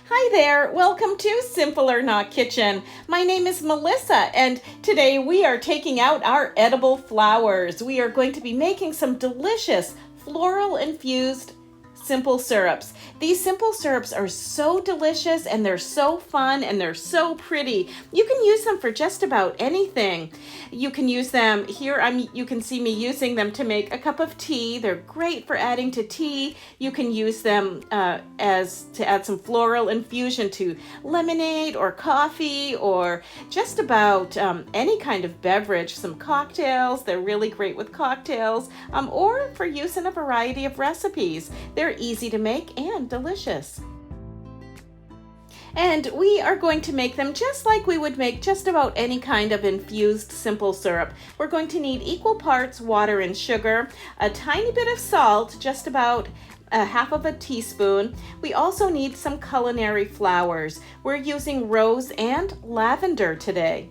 Hi there, welcome to Simple or Not Kitchen. My name is Melissa and today we are taking out our edible flowers. We are going to be making some delicious floral-infused simple syrups. These simple syrups are so delicious and they're so fun and they're so pretty. You can use them for just about anything. You can use them here. You can see me using them to make a cup of tea. They're great for adding to tea. You can use them to add some floral infusion to lemonade or coffee or just about any kind of beverage. Some cocktails. They're really great with cocktails or for use in a variety of recipes. They're easy to make and delicious. And we are going to make them just like we would make just about any kind of infused simple syrup. We're going to need equal parts water and sugar, a tiny bit of salt, just about a half of a teaspoon. We also need some culinary flowers. We're using rose and lavender today.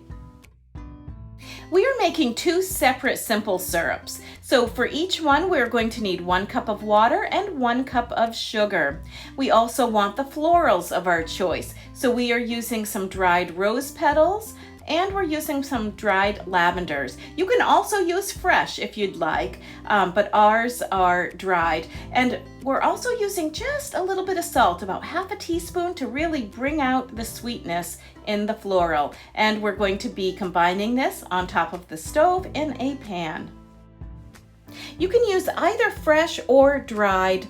We are making two separate simple syrups. So for each one, we're going to need 1 cup of water and 1 cup of sugar. We also want the florals of our choice. So we are using some dried rose petals and we're using some dried lavenders. You can also use fresh if you'd like, but ours are dried. And we're also using just a little bit of salt, about half a teaspoon, to really bring out the sweetness in the floral. And we're going to be combining this on top of the stove in a pan. You can use either fresh or dried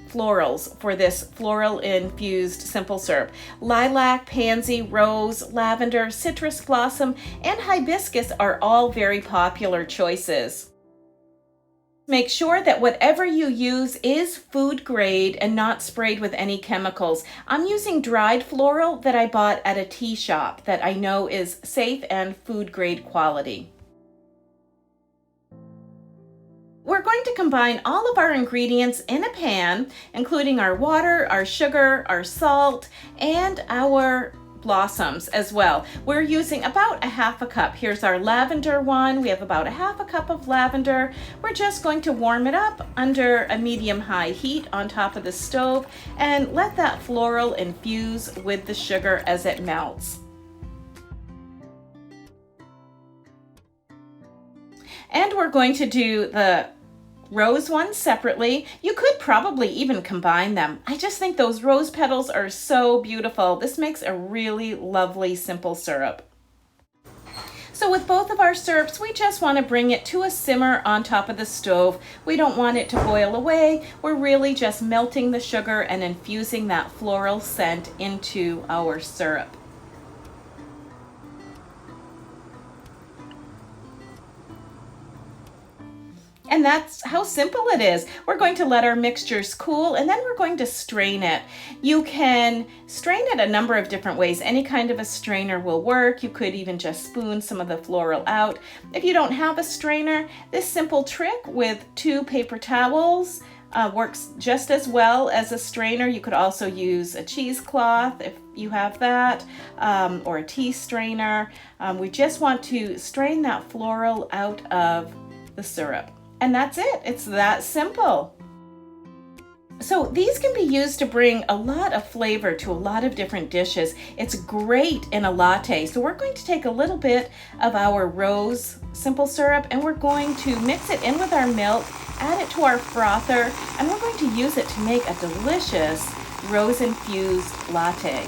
florals for this floral infused simple syrup. Lilac, pansy, rose, lavender, citrus blossom, and hibiscus are all very popular choices. Make sure that whatever you use is food grade and not sprayed with any chemicals. I'm using dried floral that I bought at a tea shop that I know is safe and food grade quality. We're going to combine all of our ingredients in a pan, including our water, our sugar, our salt, and our blossoms as well. We're using about a half a cup. Here's our lavender one. We have about a half a cup of lavender. We're just going to warm it up under a medium-high heat on top of the stove and let that floral infuse with the sugar as it melts. And we're going to do the rose ones separately. You could probably even combine them. I just think those rose petals are so beautiful. This makes a really lovely simple syrup. So with both of our syrups, we just want to bring it to a simmer on top of the stove. We don't want it to boil away. We're really just melting the sugar and infusing that floral scent into our syrup. And that's how simple it is. We're going to let our mixtures cool and then we're going to strain it. You can strain it a number of different ways. Any kind of a strainer will work. You could even just spoon some of the floral out. If you don't have a strainer, this simple trick with 2 paper towels works just as well as a strainer. You could also use a cheesecloth if you have that, or a tea strainer. We just want to strain that floral out of the syrup. And that's it. It's that simple. So these can be used to bring a lot of flavor to a lot of different dishes. It's great in a latte. So we're going to take a little bit of our rose simple syrup and we're going to mix it in with our milk, add it to our frother, and we're going to use it to make a delicious rose-infused latte.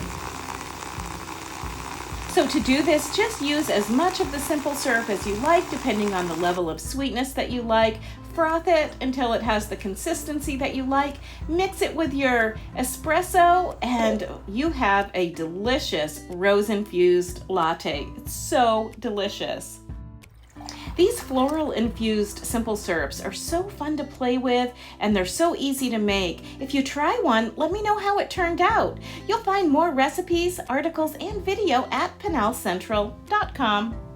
So to do this, just use as much of the simple syrup as you like, depending on the level of sweetness that you like. Froth it until it has the consistency that you like. Mix it with your espresso, and you have a delicious rose-infused latte. It's so delicious. These floral-infused simple syrups are so fun to play with and they're so easy to make. If you try one, let me know how it turned out. You'll find more recipes, articles, and video at PenalCentral.com.